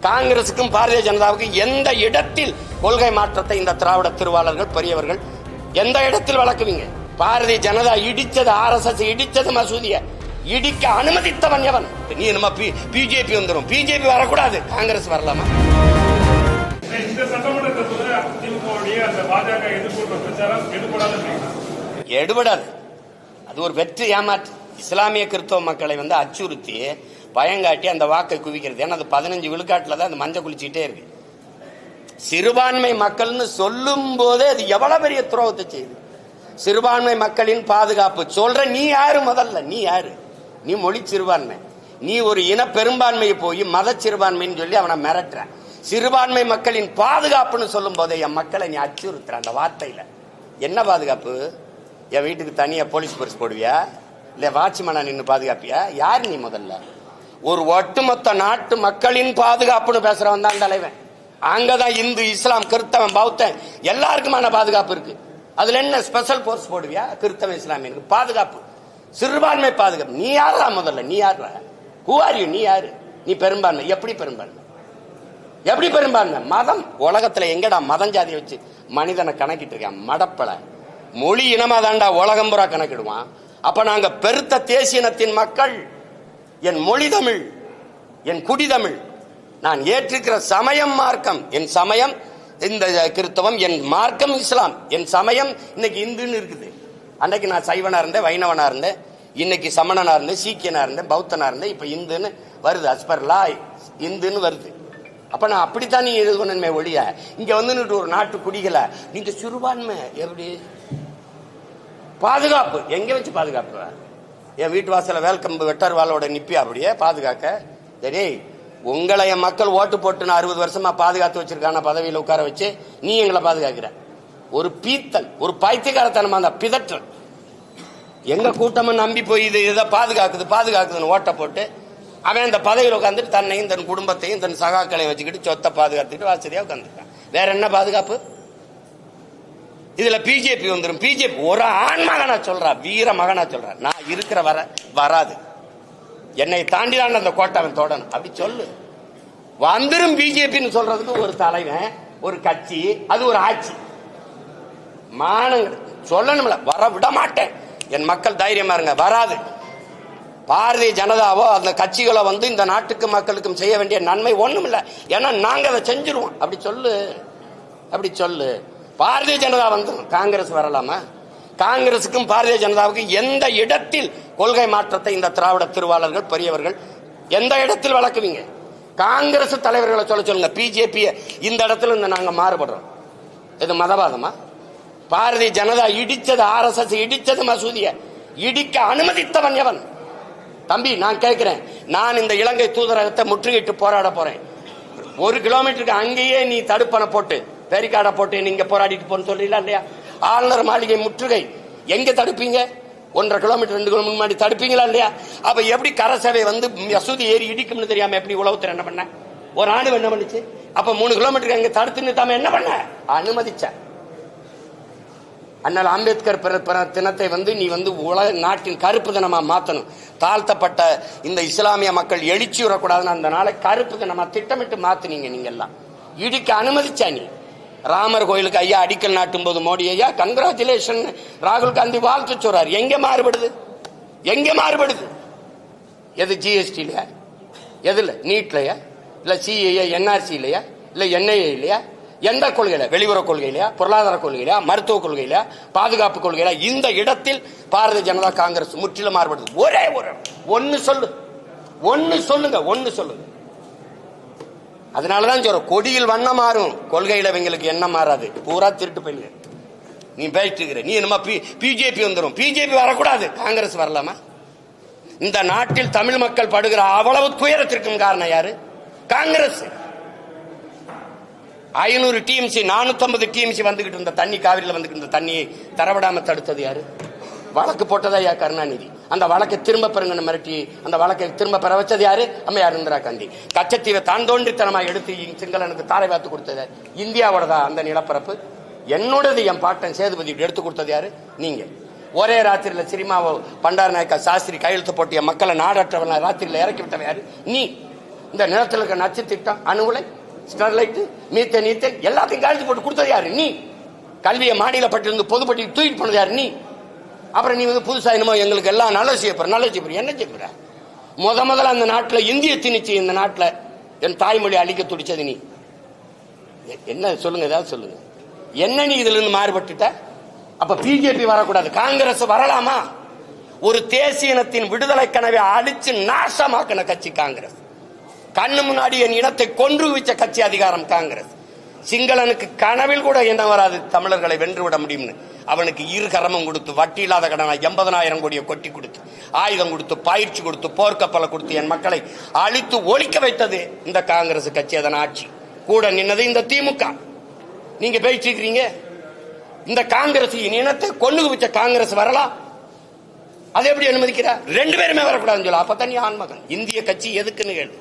காங்கிரசுக்கும் பாரதிய ஜனதாவுக்கும் எந்த இடத்தில் கொள்கை மாற்றத்தை இந்த திராவிட திருவாளர்கள் பெரியவர்கள் எந்த இடத்தில் வளர்க்குவீங்க? பாரதிய ஜனதா இடிச்சது, ஆர்எஸ்எஸ் இடிச்சது மசூதிய இடிக்க அனுமதித்தவன் எவன்? நீ நம்ம பிஜேபி வந்துடும், பிஜேபி வரக்கூடாது, காங்கிரஸ் வரலாமா? எடுபடாது. அது ஒரு வெற்றி ஏமாற்று. இஸ்லாமிய கிறிஸ்தவ மக்களை அச்சுறுத்தி பயங்காட்டி அந்த வாக்கை குவிக்கிறது. ஏன்னா அது 15 விழுக்காட்டுல தான் அந்த மஞ்சள் குளிச்சுட்டே இருக்கு. சிறுபான்மை மக்கள்னு சொல்லும் போதே அது எவ்வளவு பெரிய துரோகத்தை செய்யுது. சிறுபான்மை மக்களின் பாதுகாப்பு சொல்ற நீ யாரு? முதல்ல நீ யாரு? நீ மொழி சிறுபான்மை, நீ ஒரு இன பெரும்பான்மையை போய் மத சிறுபான்மைன்னு சொல்லி அவனை மிரட்டுற. சிறுபான்மை மக்களின் பாதுகாப்புன்னு சொல்லும் போதே என் மக்களை நீ அச்சுறுத்துற. அந்த வார்த்தையில என்ன பாதுகாப்பு? என் வீட்டுக்கு தனியா போலீஸ் பரிசு போடுவியா? இல்ல வாட்ச்மேனா நின்று பாதுகாப்பியா? யார் நீ? முதல்ல ஒரு ஒட்டுமொத்த நாட்டு மக்களின் பாதுகாப்புன்னு பேசுறவன் தான் தலைவன். அங்கதான் இந்து, இஸ்லாம், கிறிஸ்தவன், பௌத்தன் எல்லாருக்குமான பாதுகாப்பு இருக்கு. அதுல என்ன ஸ்பெஷல் போர்ஸ் போடுவியா? கிறிஸ்தவ இஸ்லாமியனுக்கு பாதுகாப்பு, சிறுபான்மை பாதுகாப்பு. நீ யாரா? முதல்ல நீ யாரா? Who are you? நீ யாரு? நீ பெரும்பான்மை. எப்படி பெரும்பான்மை? எப்படி பெரும்பான்மை? மதம். உலகத்துல எங்கடா மதம் ஜாதியை வச்சு மனிதனை கணக்கிட்டு இருக்கான்? மடப்பல மொழி இனமா தாண்டா உலகம் புறா கணக்கிடுவான். அப்ப நாங்க பெருத்த தேசியனத்தின் மக்கள். என் மொழி தமிழ், என் குடி தமிழ், நான் ஏற்றிருக்கிற சமயம் மார்க்கம். என் சமயம் இந்த கிறிஸ்தவம், என் மார்க்கம் இஸ்லாம், என் சமயம் இன்னைக்கு இந்துன்னு இருக்குது. அன்னைக்கு நான் சைவனா இருந்தேன், வைணவனா இருந்தேன், இன்னைக்கு சமணனா இருந்தேன், சீக்கியனா இருந்தேன், பௌத்தனா இருந்தேன், இப்ப இந்துன்னு வருது. அஸ்பர்லா இந்துன்னு வருது. அப்ப நான் அப்படித்தான் நீ எழுதணுமே ஒழிய இங்க ஒரு நாட்டு குடிகளை நீங்க சிறுபான்மை எப்படி பாதுகாப்பு? எங்க வச்சு பாதுகாப்பு? என் வீட்டு வாசல வேல்கம்பு வெட்டார் வாளோட நிப்பி அப்படியே பாதுகாக்க? சரி, உங்களை என் மக்கள் ஓட்டு போட்டு 60 வருஷமா பாதுகாத்து வச்சிருக்கான பதவியில் உட்கார வச்சு நீ எங்களை பாதுகாக்கிற. ஒரு பீத்தல், ஒரு பைத்தியக்காரத்தனமா அந்த பிதற்றல். எங்க கூட்டமும் நம்பி போய் இதை பாதுகாக்குதுன்னு ஓட்ட போட்டு அவன் இந்த பதவியில் உட்காந்துட்டு தன்னையும் தன் குடும்பத்தையும் தன் சகாக்களையும் வச்சுக்கிட்டு சொத்தை பாதுகாத்துக்கிட்டு வசதியா உட்காந்துருக்கான். வேற என்ன பாதுகாப்பு? இதுல பிஜேபி வந்துடும். பிஜேபி ஒரு ஆண் மகனா சொல்றா, வீர மகனா சொல்றா, நான் இருக்கிற வராது, என்னை தாண்டிதான் அந்த கோட்டவன் தொடணும் அப்படி சொல்லு. வந்துடும் பிஜேபின்னு சொல்றதுக்கு ஒரு தலைவன், ஒரு கட்சி, அது ஒரு ஆட்சி. மானங்கள் சொல்லணும்ல, வர விட மாட்டேன். என் மக்கள் தைரியமா இருங்க, வராது. பாரதிய ஜனதாவோ அந்த கட்சிகளோ இந்த நாட்டுக்கு மக்களுக்கும் செய்ய வேண்டிய நன்மை ஒண்ணும் இல்லை. ஏன்னா நாங்க அதை செஞ்சிருவோம். அப்படி சொல்லு, அப்படி சொல்லு. பாரதிய ஜனதா காங்கிரஸ் வரலாமா? காங்கிரசுக்கும் பாரதிய ஜனதாவுக்கும் எந்த இடத்தில் கொள்கை மாற்றத்தை இந்த திராவிட திருவாளர்கள் பெரியவர்கள் எந்த இடத்தில் வளர்க்குவீங்க? காங்கிரஸ் தலைவர்களை சொல்லுங்க. பிஜேபி இந்த இடத்துல நாங்க மாறுபடுறோம். இது மதவாதமா? பாரதிய ஜனதா இடிச்சது, ஆர்எஸ்எஸ் இடிச்சது மசூதிய இடிக்க அனுமதித்தவன் எவன்? தம்பி, நான் கேட்கிறேன். நான் இந்த இலங்கை தூதரகத்தை முற்றுகையிட்டு போராட போறேன். 1 கிலோமீட்டருக்கு அங்கேயே நீ தடுப்பணை போட்டு பேரிகார்டை போட்டு நீங்க போராடிட்டு போன்னு சொல்றீங்களா இல்லையா? ஆளுநர் மாளிகை முற்றுகை எங்க தடுப்பீங்க? 1.5 கிலோமீட்டர் 2 கிலோமீட்டர் முன்னாடி தடுப்பீங்களா இல்லையா? அப்ப எப்படி கரசேவை மசூதி ஏறி இடிக்கும்னு தெரியாம எப்படி உளவுத்துறை என்ன பண்ண? ஒரு ஆண்டு என்ன பண்ணுச்சு? அப்ப 3 கிலோமீட்டருக்கு அங்க தடுத்து நிறுத்தாம என்ன பண்ண? அனுமதிச்ச. அண்ணல் அம்பேத்கர் தினத்தை நீ உலக நாட்டின் கருப்பு தினமா மாத்தணும். தாழ்த்தப்பட்ட இந்த இஸ்லாமிய மக்கள் எழுச்சி வரக்கூடாதுன்னு அந்த நாளை கருப்பு தினமா திட்டமிட்டு மாத்தினீங்க. நீங்க எல்லாம் இடிக்க அனுமதிச்சா. நீ ராமர் கோயிலுக்கு ஐயா அடிக்கல் நாட்டும் போது மோடி ஐயா கங்க்ராச்சுலேஷன் ராகுல் காந்தி வாழ்த்து சொல்றாரு. எங்க மாறுபடுது? எங்க மாறுபடுது? எது ஜிஎஸ்டிலயா? எதுல? நீட்லயா? இல்ல சிஏ என்ஆர்சி இல்லையா? இல்ல என்ஐஏ இல்லையா? எந்த கொள்கையில? வெளியுறவு கொள்கையிலையா? பொருளாதார கொள்கையிலையா? மருத்துவ கொள்கையிலையா? பாதுகாப்பு கொள்கையில? இந்த இடத்தில் பாரதிய ஜனதா காங்கிரஸ் முற்றிலும் மாறுபடுது. ஒரே ஒன்னு சொல்லுங்க. அதனாலதான் சொல்ற, கொடியில் வண்ணம் மாறும், கொள்கையில இவங்களுக்கு என்ன மாறாது. பூரா திருட்டு போயிடுங்க. நீ பேசிட்டு இருக்கிற. நீ நம்ம பிஜேபி வந்துடும், பிஜேபி வரக்கூடாது, காங்கிரஸ் வரலாமா? இந்த நாட்டில் தமிழ் மக்கள் படுகிற அவ்வளவு துயரத்திற்கும் காரணம் யாரு? காங்கிரஸ். 500 டிஎம்சி 450 டிஎம்சி வந்துகிட்டு இருந்த தண்ணி, காவிரியில் வந்துகிட்டு இருந்த தண்ணியை தரவிடாம தடுத்தது யாரு? வழக்கு போட்டதா ஐயா கருணாநிதி. அந்த வழக்கை திரும்ப பெறுங்கன்னு மிரட்டி அந்த வழக்கை திரும்ப பெற வச்சது யாரு? அம்மையார் இந்திரா காந்தி. கச்சத்தீவை தான் தோன்றித்தனமா எடுத்து சிங்களனுக்கு தாரை வாத்து கொடுத்தது இந்தியாவோடதா அந்த நிலப்பரப்பு? என்னோடது. என் பாட்டன் சேதுபதி எடுத்து கொடுத்தது யாரு? நீங்க. ஒரே ராத்திரியில சினிமாவை பண்டார நாயக்கா சாஸ்திரி கையெழுத்து போட்டிய மக்களை நாடற்றவன ராத்திரியில இறக்கி விட்டவன் யாரு? நீ. இந்த நிலத்தில் இருக்க நச்சு திட்டம், அணு உலை, ஸ்டெர்லைட், மீத்தேன், ஈத்தேன் எல்லாத்தையும் கழிச்சு போட்டு கொடுத்தது யாரு? நீ. கல்வியை மாநில பட்டியலிருந்து பொதுப்பட்டி தூக்கிட்டு போனது யாரு? நீ. அப்புறம் நீ வந்து புதுசா என்னமோ எங்களுக்கு எல்லாம் நல்ல செய்யப்படுற என்ன செய்யப்படுற? முதல்ல அந்த நாட்டில் இந்திய திணிச்சு, இந்த நாட்டில் என் தாய்மொழி அழிக்க துடிச்சது நீ. என்ன சொல்லுங்க, ஏதாவது சொல்லுங்க. என்ன நீ இதுல இருந்து மாறுபட்டுட்ட? அப்ப பிஜேபி வரக்கூடாது, காங்கிரஸ் வரலாமா? ஒரு தேசிய இனத்தின் விடுதலை கனவை அழிச்சு நாசமாக்கின கட்சி காங்கிரஸ். கண்ணு முன்னாடி என் இனத்தை கொன்று வச்ச கட்சி அதிகாரம் காங்கிரஸ். சிங்களனுக்கு கனவில் கூட என்ன வராது தமிழர்களை வென்று விட முடியும்னு. அவனுக்கு இரு கரமும் கொடுத்து, வட்டி இல்லாத கடனை 80,000 கோடியை கொட்டி கொடுத்து, ஆயுதம் கொடுத்து, பயிற்சி கொடுத்து, போர்க்கப்பலை கொடுத்து என் மக்களை அழித்து ஒழிக்க வைத்தது இந்த காங்கிரஸ் கட்சி. அதன் ஆட்சி கூட நின்னது இந்த திமுக. நீங்க பேசிக்கிறீங்க இந்த காங்கிரஸ் இனத்தை கொண்டு வச்ச காங்கிரஸ் வரலாம். அதை எப்படி அனுமதிக்கிறார்? 2 பேருமே வரக்கூடாதுன்னு சொல்ல. அப்பதான் நீ ஆண்மகன். இந்திய கட்சி எதுக்குன்னு கேளு.